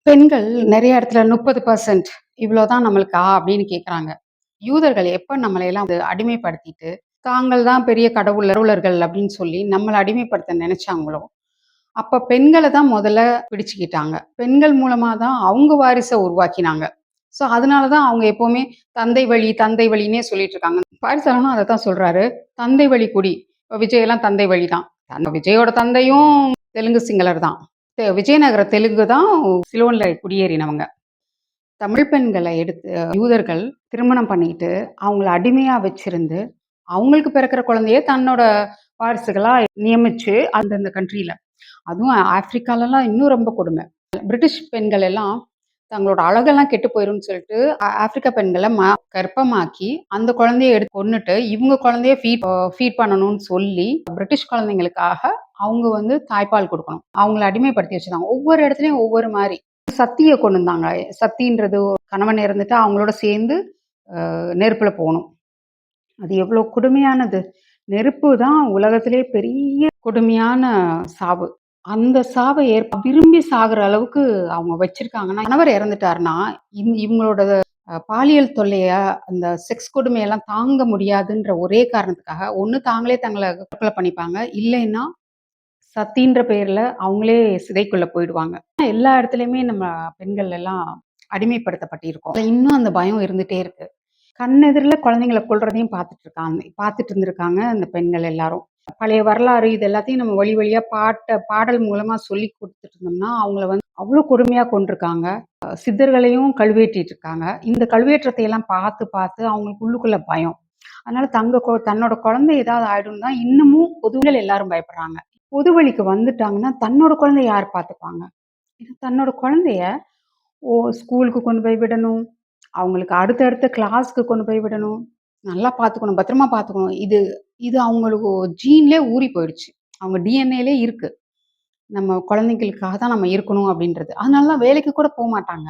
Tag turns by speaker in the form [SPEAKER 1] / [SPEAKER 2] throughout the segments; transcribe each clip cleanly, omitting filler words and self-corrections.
[SPEAKER 1] பெண்கள் நெறைய இடத்துல 30% இவ்வளோதான் நம்மளுக்கா அப்படின்னு கேட்குறாங்க. யூதர்கள் எப்ப நம்மளையெல்லாம் அது அடிமைப்படுத்திட்டு, தாங்கள் தான் பெரிய கடவுளர்கள் அப்படின்னு சொல்லி நம்மள அடிமைப்படுத்த நெனைச்சாங்களோ, அப்ப பெண்கள தான் முதல்ல பிடிச்சுக்கிட்டாங்க. பெண்கள் மூலமா தான் அவங்க வாரிச உருவாக்கினாங்க. ஸோ அதனால தான் அவங்க எப்பவுமே தந்தை வழி, தந்தை வழின்னே சொல்லிட்டு இருக்காங்க. பாரிசாலனும் அதத்தான் சொல்றாரு. தந்தை வழி குடி. இப்ப விஜயெல்லாம் தந்தை வழி தான். விஜயோட தந்தையும் தெலுங்கு சிங்களர் தான். விஜயநகர தெலுங்கு தான் சிலோன்ல குடியேறினவங்க. தமிழ் பெண்கள எடுத்து யூதர்கள் திருமணம் பண்ணிக்கிட்டு, அவங்கள அடிமையா வச்சிருந்து, அவங்களுக்கு பிறக்கிற குழந்தைய தன்னோட வாரிசுகளா நியமிச்சு அந்தந்த கண்ட்ரில. அதுவும் ஆப்பிரிக்காலலாம் இன்னும் ரொம்ப கொடுமை. பிரிட்டிஷ் பெண்கள் எல்லாம் தங்களோட அழகெல்லாம் கெட்டு போயிரும்னு சொல்லிட்டு, ஆப்பிரிக்கா பெண்கள கர்ப்பமாக்கி, அந்த குழந்தைய எடுத்து கொன்னுட்டு, இவங்க குழந்தைய ஃபீட் பண்ணணும்னு சொல்லி, பிரிட்டிஷ் குழந்தைங்களுக்காக அவங்க வந்து தாய்ப்பால் குடுக்கணும். அவங்கள அடிமைப்படுத்தி வச்சிருந்தாங்க. ஒவ்வொரு இடத்துலயும் ஒவ்வொரு மாரி. சத்திய கொண்டு வந்தாங்க. சத்தின்றது கணவன் இறந்துட்டா அவங்களோட சேர்ந்து நெருப்புல போணும். அது எவ்வளோ கொடுமையானது. நெருப்பு தான் உலகத்திலே பெரிய கொடுமையான சாவு. அந்த சாவ விரும்பி சாகுற அளவுக்கு அவங்க வச்சிருக்காங்கன்னா, கணவர் இறந்துட்டாருன்னா, இவங்களோட பாலியல் தொல்லைய, அந்த செக்ஸ் கொடுமையெல்லாம் தாங்க முடியாதுன்ற ஒரே காரணத்துக்காக, ஒண்ணு தாங்களே தங்கள தற்கொலை பண்ணிப்பாங்க. இல்லைன்னா, சத்தின்ற பேர்ல அவங்களே சிறைக்குள்ள போயிடுவாங்க. எல்லா இடத்துலயுமே நம்ம பெண்கள் எல்லாம் அடிமைப்படுத்தப்பட்டிருக்கோம். இன்னும் அந்த பயம் இருந்துட்டே இருக்கு. கண்ணெதிர்ல குழந்தைங்கள கொல்றதையும் பார்த்துட்டு இருந்திருக்காங்க அந்த பெண்கள் எல்லாரும். பழைய வரலாறு இது எல்லாத்தையும் நம்ம வழி வழியா பாடல் மூலமா சொல்லிக் குடுத்துட்டு இருந்தோம்னா, அவங்கள வந்து அவ்ளோ கொடுமையா கொன்றுருக்காங்க. சித்தர்களையும் கழுவேற்றிட்டு இருக்காங்க. இந்த கழுவேற்றத்தை எல்லாம் பார்த்து அவங்களுக்கு உள்ளுக்குள்ள பயம். அதனால தன்னோட குழந்தை ஏதாவது ஆயிடும்னு தான் இன்னமும் பொதுவெளில எல்லாரும் பயப்படுறாங்க. பொது வழிக்கு வந்துட்டாங்கன்னா, தன்னோட குழந்தைய யார் பார்த்துப்பாங்க? தன்னோட குழந்தைய ஸ்கூலுக்கு கொண்டு போய் விடணும். அவங்களுக்கு அடுத்தடுத்த கிளாஸ்க்கு கொண்டு போய் விடணும். நல்லா பார்த்துக்கணும். பத்திரமா பார்த்துக்கணும். இது இது அவங்களுக்கு ஜீன்லயே ஊறி போயிடுச்சு. அவங்க டிஎன்ஏலயே இருக்கு. நம்ம குழந்தைகளுக்காக தான் நம்ம இருக்கணும் அப்படின்றது. அதனால தான் வேலைக்கு கூட போமாட்டாங்க.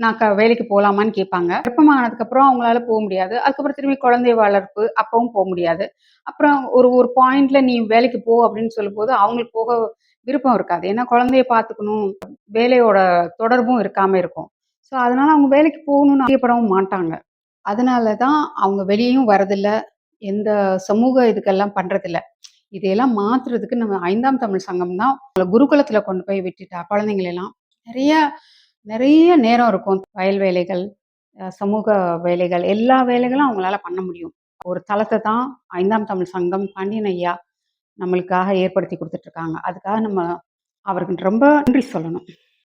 [SPEAKER 1] நான் வேலைக்கு போலாமான்னு கேட்பாங்க. கர்ப்பமானதுக்கப்புறம் அவங்களால போ முடியாது. அதுக்கப்புறம் திரும்பி குழந்தை வளர்ப்பு, அப்பவும் போ முடியாது. அப்புறம் ஒரு ஒரு பாயிண்ட்ல நீ வேலைக்கு போ அப்படின்னு சொல்லும்போது, அவங்களுக்கு போக விருப்பம் இருக்காது. ஏன்னா குழந்தைய பார்த்துக்கணும், வேலையோட தொடர்பும் இருக்காம இருக்கும். ஸோ அதனால அவங்க வேலைக்கு போகணும்னு ஆசைப்படவும் மாட்டாங்க. அதனால தான் அவங்க வெளியயும் வரதில்ல. எந்த சமூக இதுக்கெல்லாம் பண்றதில்ல. இதையெல்லாம் மாத்துறதுக்கு நம்ம 5ஆம் தமிழ் சங்கம் தான் குருகுலத்துல கொண்டு போய் விட்டுட்டா குழந்தைங்கள எல்லாம். நெறைய நெறைய நேரம் இருக்கும். வயல் வேலைகள், சமூக வேலைகள், எல்லா வேலைகளும் அவங்களால பண்ண முடியும். ஒரு தளத்த தான் 5ஆம் தமிழ் சங்கம் பாண்டியன் ஐயா நம்மளுக்காக ஏற்படுத்தி குடுத்துட்டு இருக்காங்க. அதுக்காக நம்ம அவருக்கு ரொம்ப நன்றி சொல்லணும்.